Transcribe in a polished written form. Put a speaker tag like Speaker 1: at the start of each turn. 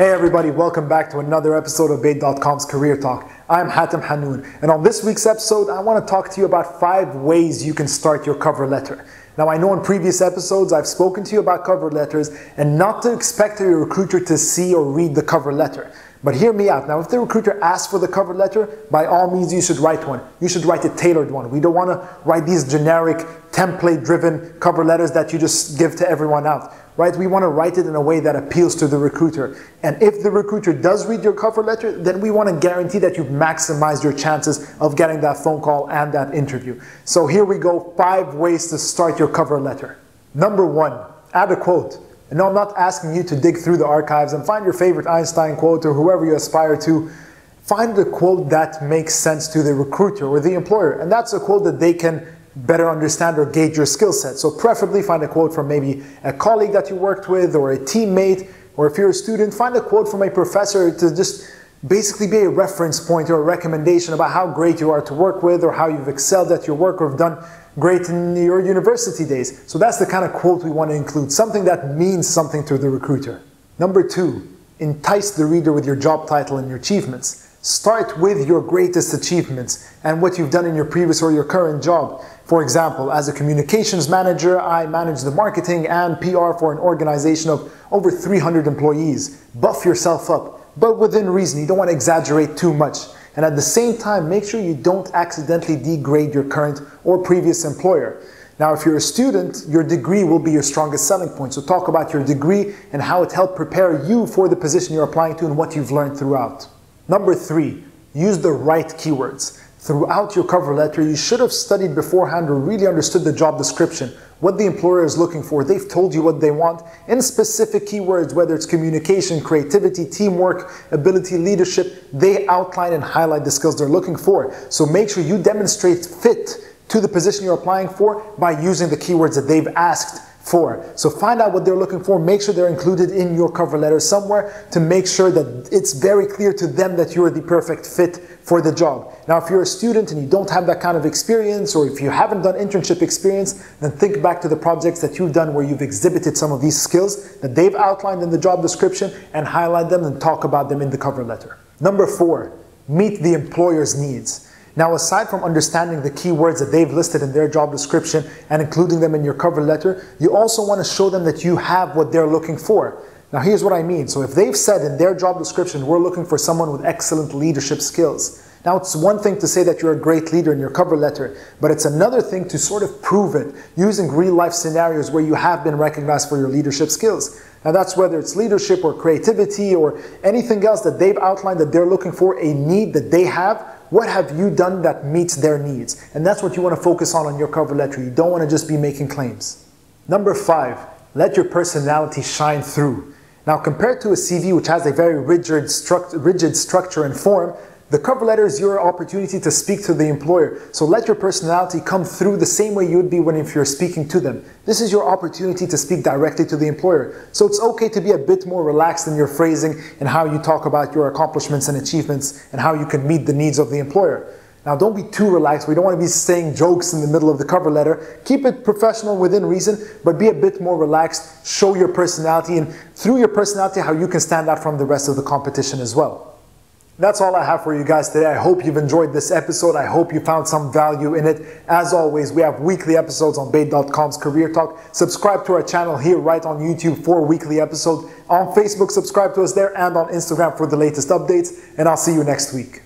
Speaker 1: Hey everybody, welcome back to another episode of Bayt.com's Career Talk. I'm Hatem, HANNOU, and on this week's episode, I want to talk to you about 5 ways you can start your cover letter. Now, I know in previous episodes, I've spoken to you about cover letters and not to expect your recruiter to see or read the cover letter. But hear me out. Now, if the recruiter asks for the cover letter, by all means, you should write one. You should write a tailored one. We don't want to write these generic, template-driven cover letters that you just give to everyone out. Right? We want to write it in a way that appeals to the recruiter. And if the recruiter does read your cover letter, then we want to guarantee that you've maximized your chances of getting that phone call and that interview. So here we go, 5 ways to start your cover letter. Number 1, add a quote. And no, I'm not asking you to dig through the archives and find your favorite Einstein quote or whoever you aspire to. Find a quote that makes sense to the recruiter or the employer. And that's a quote that they can better understand or gauge your skill set. So preferably find a quote from maybe a colleague that you worked with or a teammate, or if you're a student, find a quote from a professor to just basically be a reference point or a recommendation about how great you are to work with or how you've excelled at your work or have done great in your university days. So that's the kind of quote we want to include, something that means something to the recruiter. Number 2, entice the reader with your job title and your achievements. Start with your greatest achievements and what you've done in your previous or your current job. For example, as a communications manager, I manage the marketing and PR for an organization of over 300 employees. Buff yourself up, but within reason. You don't want to exaggerate too much. And at the same time, make sure you don't accidentally degrade your current or previous employer. Now, if you're a student, your degree will be your strongest selling point. So talk about your degree and how it helped prepare you for the position you're applying to and what you've learned throughout. Number 3, use the right keywords. Throughout your cover letter, you should have studied beforehand or really understood the job description, what the employer is looking for. They've told you what they want in specific keywords, whether it's communication, creativity, teamwork, ability, leadership. They outline and highlight the skills they're looking for. So make sure you demonstrate fit to the position you're applying for by using the keywords that they've asked for. So find out what they're looking for, make sure they're included in your cover letter somewhere to make sure that it's very clear to them that you're the perfect fit for the job. Now, if you're a student and you don't have that kind of experience, or if you haven't done internship experience, then think back to the projects that you've done where you've exhibited some of these skills that they've outlined in the job description and highlight them and talk about them in the cover letter. Number 4, meet the employer's needs. Now, aside from understanding the keywords that they've listed in their job description and including them in your cover letter, you also want to show them that you have what they're looking for. Now, here's what I mean. So if they've said in their job description, we're looking for someone with excellent leadership skills. Now, it's one thing to say that you're a great leader in your cover letter, but it's another thing to sort of prove it using real-life scenarios where you have been recognized for your leadership skills. Now, that's whether it's leadership or creativity or anything else that they've outlined that they're looking for, a need that they have. What have you done that meets their needs? And that's what you want to focus on your cover letter. You don't want to just be making claims. Number 5, let your personality shine through. Now, compared to a CV, which has a very rigid structure and form, the cover letter is your opportunity to speak to the employer. So let your personality come through the same way you would be if you're speaking to them. This is your opportunity to speak directly to the employer. So it's okay to be a bit more relaxed in your phrasing and how you talk about your accomplishments and achievements and how you can meet the needs of the employer. Now, don't be too relaxed. We don't want to be saying jokes in the middle of the cover letter. Keep it professional within reason, but be a bit more relaxed. Show your personality, and through your personality, how you can stand out from the rest of the competition as well. That's all I have for you guys today. I hope you've enjoyed this episode. I hope you found some value in it. As always, we have weekly episodes on Bayt.com's Career Talk. Subscribe to our channel here right on YouTube for weekly episodes. On Facebook, subscribe to us there, and on Instagram for the latest updates. And I'll see you next week.